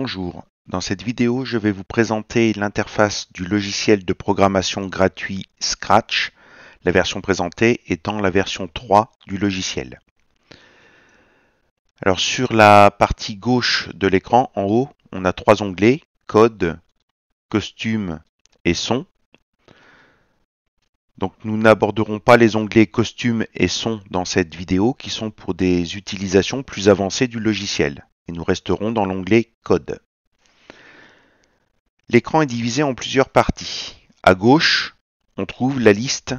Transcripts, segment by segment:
Bonjour, dans cette vidéo je vais vous présenter l'interface du logiciel de programmation gratuit Scratch, la version présentée étant la version 3 du logiciel. Alors sur la partie gauche de l'écran, en haut, on a trois onglets, Code, Costume et Son. Donc nous n'aborderons pas les onglets Costume et Son dans cette vidéo qui sont pour des utilisations plus avancées du logiciel. Et nous resterons dans l'onglet Code. L'écran est divisé en plusieurs parties. À gauche, on trouve la liste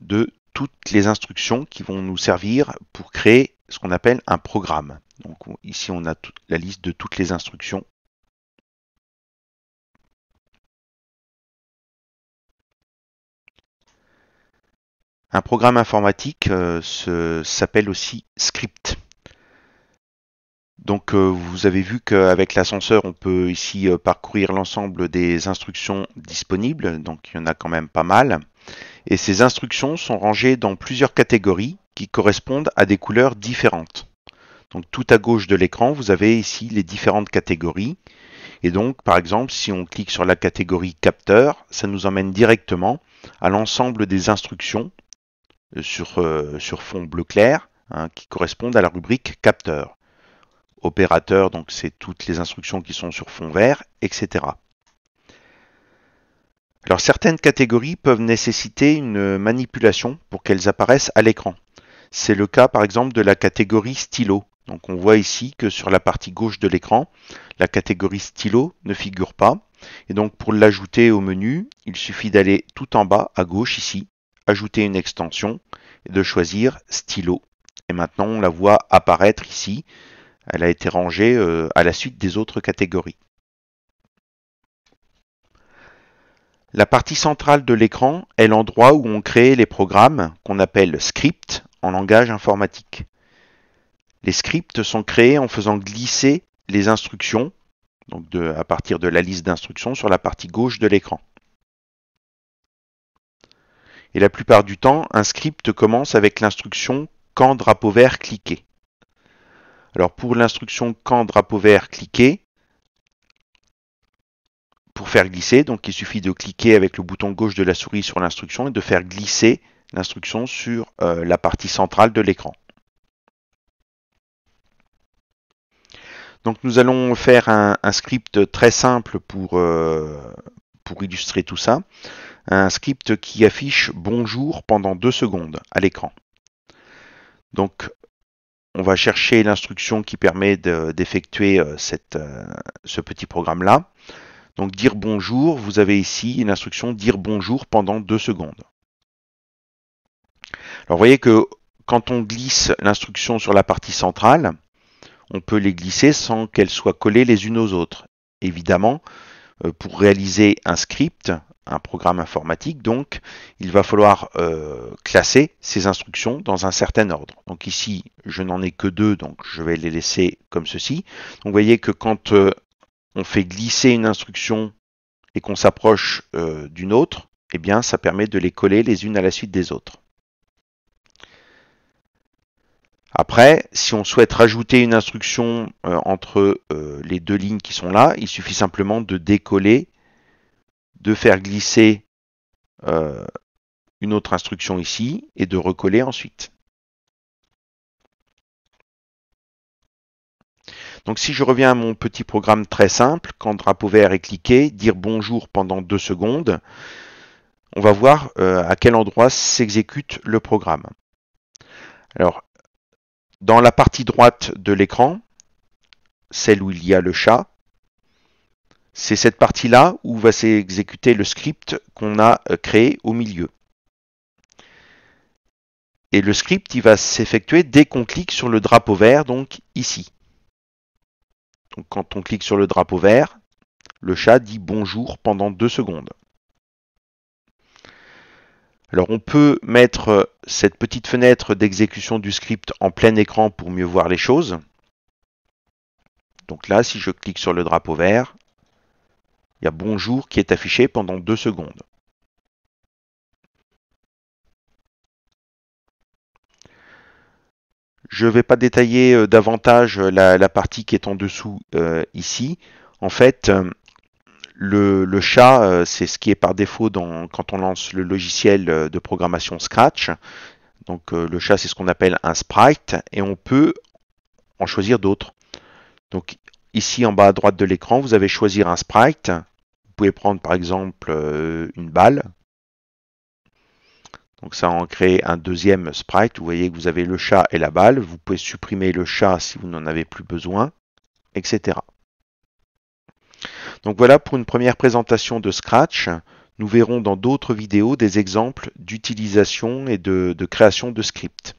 de toutes les instructions qui vont nous servir pour créer ce qu'on appelle un programme. Donc ici, on a la liste de toutes les instructions. Un programme informatique s'appelle aussi script. Donc vous avez vu qu'avec l'ascenseur, on peut ici parcourir l'ensemble des instructions disponibles. Donc il y en a quand même pas mal. Et ces instructions sont rangées dans plusieurs catégories qui correspondent à des couleurs différentes. Donc tout à gauche de l'écran, vous avez ici les différentes catégories. Et donc, par exemple, si on clique sur la catégorie capteur, ça nous emmène directement à l'ensemble des instructions sur fond bleu clair qui correspondent à la rubrique capteur. Opérateur, donc c'est toutes les instructions qui sont sur fond vert, etc. Alors certaines catégories peuvent nécessiter une manipulation pour qu'elles apparaissent à l'écran. C'est le cas par exemple de la catégorie stylo. Donc on voit ici que sur la partie gauche de l'écran, la catégorie stylo ne figure pas. Et donc pour l'ajouter au menu, il suffit d'aller tout en bas à gauche ici, ajouter une extension et de choisir stylo. Et maintenant on la voit apparaître ici. Elle a été rangée à la suite des autres catégories. La partie centrale de l'écran est l'endroit où on crée les programmes qu'on appelle scripts en langage informatique. Les scripts sont créés en faisant glisser les instructions, donc à partir de la liste d'instructions, sur la partie gauche de l'écran. Et la plupart du temps, un script commence avec l'instruction quand drapeau vert cliquer. Alors pour l'instruction quand drapeau vert cliquer, pour faire glisser, donc il suffit de cliquer avec le bouton gauche de la souris sur l'instruction et de faire glisser l'instruction sur la partie centrale de l'écran. Donc nous allons faire un script très simple pour illustrer tout ça. Un script qui affiche bonjour pendant 2 secondes à l'écran. Donc on va chercher l'instruction qui permet d'effectuer ce petit programme-là. Donc dire bonjour, vous avez ici une instruction dire bonjour pendant 2 secondes. Alors vous voyez que quand on glisse l'instruction sur la partie centrale, on peut les glisser sans qu'elles soient collées les unes aux autres. Évidemment, pour réaliser un script, un programme informatique, donc, il va falloir classer ces instructions dans un certain ordre. Donc ici, je n'en ai que 2, donc je vais les laisser comme ceci. Donc vous voyez que quand on fait glisser une instruction et qu'on s'approche d'une autre, eh bien, ça permet de les coller les unes à la suite des autres. Après, si on souhaite rajouter une instruction entre les deux lignes qui sont là, il suffit simplement de décoller, de faire glisser une autre instruction ici et de recoller ensuite. Donc si je reviens à mon petit programme très simple, quand drapeau vert est cliqué, dire bonjour pendant 2 secondes, on va voir à quel endroit s'exécute le programme. Alors, dans la partie droite de l'écran, celle où il y a le chat, c'est cette partie-là où va s'exécuter le script qu'on a créé au milieu. Et le script, il va s'effectuer dès qu'on clique sur le drapeau vert, donc ici. Donc quand on clique sur le drapeau vert, le chat dit bonjour pendant 2 secondes. Alors on peut mettre cette petite fenêtre d'exécution du script en plein écran pour mieux voir les choses. Donc là, si je clique sur le drapeau vert, il y a bonjour qui est affiché pendant 2 secondes. Je ne vais pas détailler davantage la partie qui est en dessous ici. En fait, le chat, c'est ce qui est par défaut quand on lance le logiciel de programmation Scratch. Donc le chat, c'est ce qu'on appelle un sprite, et on peut en choisir d'autres. Donc ici en bas à droite de l'écran, vous avez choisir un sprite. Vous pouvez prendre par exemple une balle. Donc ça en crée un deuxième sprite. Vous voyez que vous avez le chat et la balle. Vous pouvez supprimer le chat si vous n'en avez plus besoin, etc. Donc voilà pour une première présentation de Scratch. Nous verrons dans d'autres vidéos des exemples d'utilisation et de création de scripts.